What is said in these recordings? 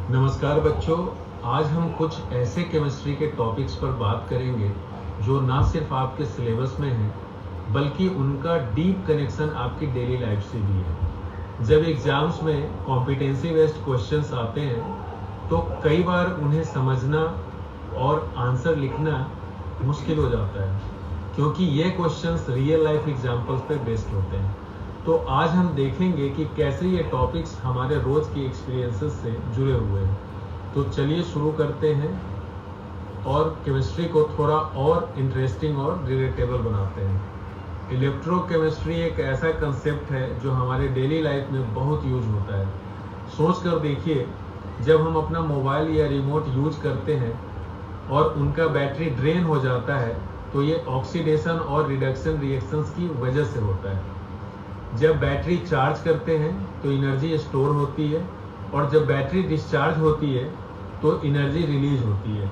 नमस्कार बच्चों। आज हम कुछ ऐसे केमिस्ट्री के टॉपिक्स पर बात करेंगे जो ना सिर्फ आपके सिलेबस में है बल्कि उनका डीप कनेक्शन आपकी डेली लाइफ से भी है। जब एग्जाम्स में कॉम्पिटेंसी बेस्ड क्वेश्चंस आते हैं तो कई बार उन्हें समझना और आंसर लिखना मुश्किल हो जाता है क्योंकि ये क्वेश्चंस रियल लाइफ एग्जाम्पल्स पर बेस्ड होते हैं। तो आज हम देखेंगे कि कैसे ये टॉपिक्स हमारे रोज की एक्सपीरियंसेस से जुड़े हुए हैं। तो चलिए शुरू करते हैं और केमिस्ट्री को थोड़ा और इंटरेस्टिंग और रिलेटेबल बनाते हैं। इलेक्ट्रोकेमिस्ट्री एक ऐसा कंसेप्ट है जो हमारे डेली लाइफ में बहुत यूज होता है। सोच कर देखिए, जब हम अपना मोबाइल या रिमोट यूज करते हैं और उनका बैटरी ड्रेन हो जाता है तो ये ऑक्सीडेशन और रिडक्शन रिएक्शंस की वजह से होता है। जब बैटरी चार्ज करते हैं तो एनर्जी स्टोर होती है और जब बैटरी डिस्चार्ज होती है तो एनर्जी रिलीज होती है।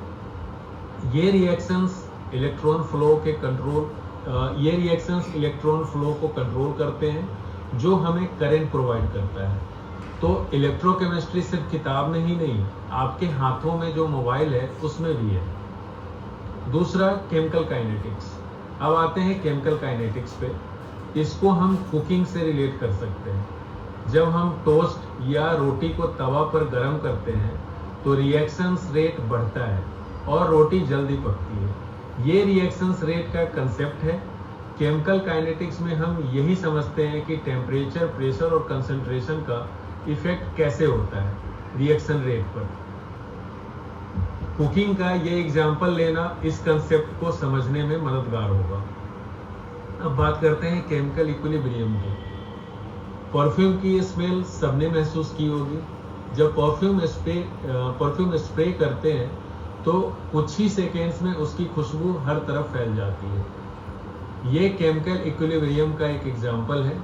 ये रिएक्शंस इलेक्ट्रॉन फ्लो को कंट्रोल करते हैं जो हमें करंट प्रोवाइड करता है। तो इलेक्ट्रोकेमिस्ट्री सिर्फ किताब में ही नहीं, आपके हाथों में जो मोबाइल है उसमें भी है। दूसरा, केमिकल काइनेटिक्स। अब आते हैं केमिकल काइनेटिक्स पे। इसको हम कुकिंग से रिलेट कर सकते हैं। जब हम टोस्ट या रोटी को तवा पर गर्म करते हैं तो रिएक्शंस रेट बढ़ता है और रोटी जल्दी पकती है। ये रिएक्शंस रेट का कंसेप्ट है। केमिकल काइनेटिक्स में हम यही समझते हैं कि टेम्परेचर, प्रेशर और कंसंट्रेशन का इफेक्ट कैसे होता है रिएक्शन रेट पर। कुकिंग का ये एग्जाम्पल लेना इस कंसेप्ट को समझने में मददगार होगा। अब बात करते हैं केमिकल इक्विलिब्रियम की। परफ्यूम की स्मेल सबने महसूस की होगी। जब परफ्यूम स्प्रे करते हैं तो कुछ ही सेकेंड्स में उसकी खुशबू हर तरफ फैल जाती है। ये केमिकल इक्विलिब्रियम का एक एग्जाम्पल है।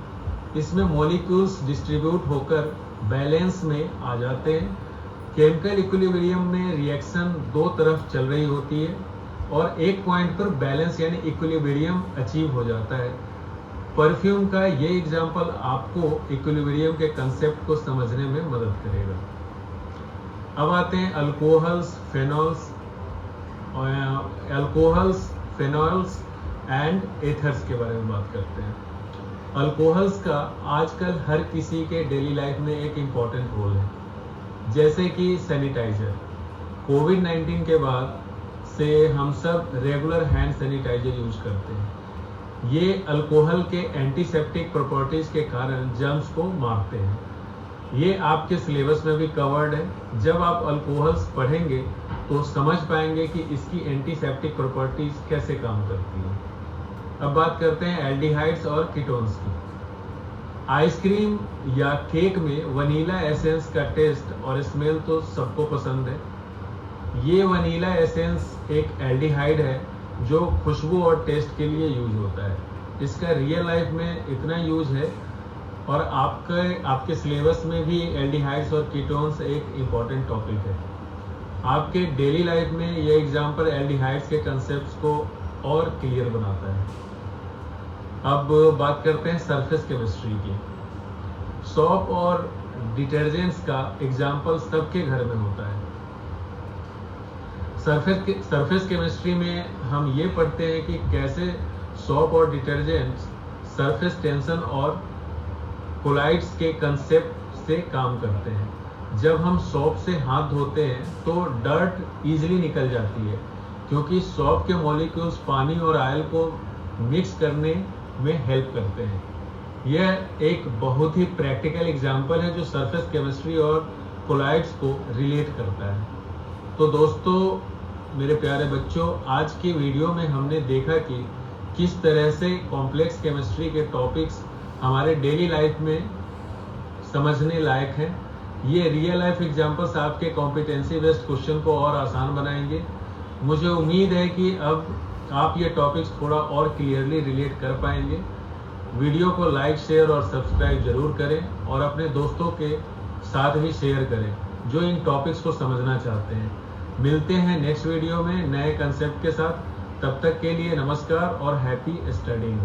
इसमें मॉलिक्यूल्स डिस्ट्रीब्यूट होकर बैलेंस में आ जाते हैं। केमिकल इक्विलिब्रियम में रिएक्शन दो तरफ चल रही होती है और एक पॉइंट पर बैलेंस यानी इक्विलिब्रियम अचीव हो जाता है। परफ्यूम का ये एग्जाम्पल आपको इक्विलिब्रियम के कंसेप्ट को समझने में मदद करेगा। अब आते हैं फेनॉल्स एंड एथर्स के बारे में बात करते हैं। अल्कोहल्स का आजकल हर किसी के डेली लाइफ में एक इम्पॉर्टेंट रोल है, जैसे कि सैनिटाइजर। कोविड-19 के बाद से हम सब रेगुलर हैंड सैनिटाइजर यूज करते हैं। ये अल्कोहल के एंटीसेप्टिक प्रॉपर्टीज के कारण जर्म्स को मारते हैं। ये आपके सिलेबस में भी कवर्ड है। जब आप अल्कोहल्स पढ़ेंगे तो समझ पाएंगे कि इसकी एंटीसेप्टिक प्रॉपर्टीज कैसे काम करती है। अब बात करते हैं एल्डिहाइड्स और कीटोन्स की। आइसक्रीम या केक में वनीला एसेंस का टेस्ट और स्मेल तो सबको पसंद है। ये वनीला एसेंस एक एल्डिहाइड है जो खुशबू और टेस्ट के लिए यूज होता है। इसका रियल लाइफ में इतना यूज है और आपके सिलेबस में भी एल्डिहाइड्स और कीटोन्स एक इम्पॉर्टेंट टॉपिक है। आपके डेली लाइफ में ये एग्जाम्पल एल्डिहाइड्स के कंसेप्ट्स को और क्लियर बनाता है। अब बात करते हैं सरफेस केमिस्ट्री की। सोप और डिटर्जेंट्स का एग्जाम्पल सबके घर में होता है। सरफेस केमिस्ट्री में हम ये पढ़ते हैं कि कैसे सोप और डिटर्जेंट्स सरफेस टेंशन और कोलाइड्स के कंसेप्ट से काम करते हैं। जब हम सोप से हाथ धोते हैं तो डर्ट इजीली निकल जाती है क्योंकि सोप के मॉलिक्यूल्स पानी और ऑयल को मिक्स करने में हेल्प करते हैं। यह एक बहुत ही प्रैक्टिकल एग्जाम्पल है जो सरफेस केमिस्ट्री और कोलाइड्स को रिलेट करता है। तो दोस्तों, मेरे प्यारे बच्चों, आज की वीडियो में हमने देखा कि किस तरह से कॉम्प्लेक्स केमिस्ट्री के टॉपिक्स हमारे डेली लाइफ में समझने लायक हैं। ये रियल लाइफ एग्जाम्पल्स आपके कॉम्पिटेंसी बेस्ड क्वेश्चन को और आसान बनाएंगे। मुझे उम्मीद है कि अब आप ये टॉपिक्स थोड़ा और क्लियरली रिलेट कर पाएंगे। वीडियो को लाइक, शेयर और सब्सक्राइब जरूर करें और अपने दोस्तों के साथ भी शेयर करें जो इन टॉपिक्स को समझना चाहते हैं। मिलते हैं नेक्स्ट वीडियो में नए कंसेप्ट के साथ। तब तक के लिए नमस्कार और हैप्पी स्टडीइंग।